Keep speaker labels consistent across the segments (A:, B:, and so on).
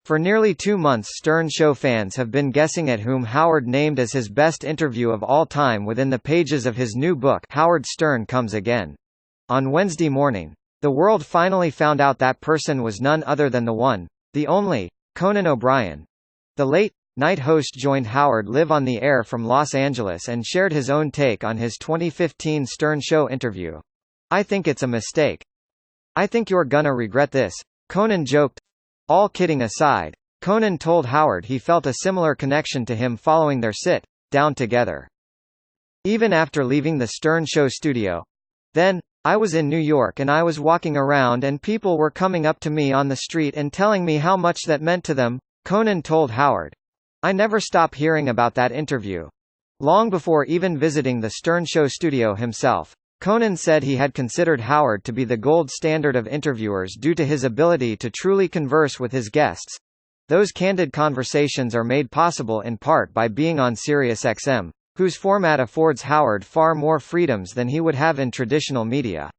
A: For nearly 2 months Stern Show fans have been guessing at whom Howard named as his best interview of all time within the pages of his new book Howard Stern Comes Again. On Wednesday morning, the world finally found out that person was none other than the one, the only, Conan O'Brien. The late-night host joined Howard live on the air from Los Angeles and shared his own take on his 2015 Stern Show interview. "I think it's a mistake. I think you're gonna regret this," Conan joked. All kidding aside, Conan told Howard he felt a similar connection to him following their sit-down together. Even after leaving the Stern Show studio. "Then, I was in New York and I was walking around and people were coming up to me on the street and telling me how much that meant to them," Conan told Howard. "I never stop hearing about that interview." Long before even visiting the Stern Show studio himself, Conan said he had considered Howard to be the gold standard of interviewers due to his ability to truly converse with his guests. Those candid conversations are made possible in part by being on SiriusXM, whose format affords Howard far more freedoms than he would have in traditional media.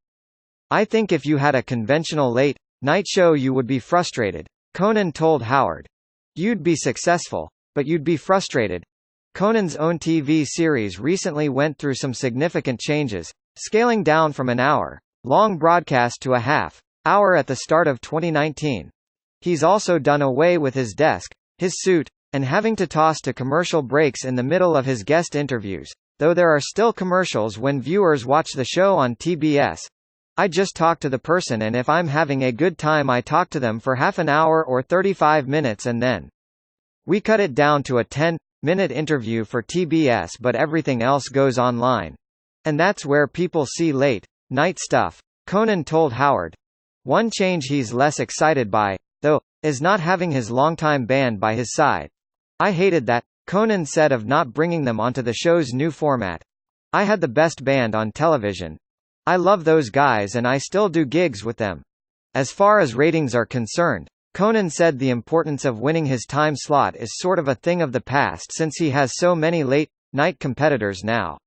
A: "I think if you had a conventional late-night show you would be frustrated," Conan told Howard. "You'd be successful, but you'd be frustrated." Conan's own TV series recently went through some significant changes, scaling down from an hour-long broadcast to a half-hour at the start of 2019. He's also done away with his desk, his suit, and having to toss to commercial breaks in the middle of his guest interviews, though there are still commercials when viewers watch the show on TBS. "I just talk to the person and if I'm having a good time I talk to them for half an hour or 35 minutes and then we cut it down to a 10-minute interview for TBS but everything else goes online. And that's where people see late-night stuff," Conan told Howard. One change he's less excited by, though, is not having his longtime band by his side. "I hated that," Conan said of not bringing them onto the show's new format. "I had the best band on television. I love those guys and I still do gigs with them." As far as ratings are concerned, Conan said the importance of winning his time slot is sort of a thing of the past since he has so many late-night competitors now.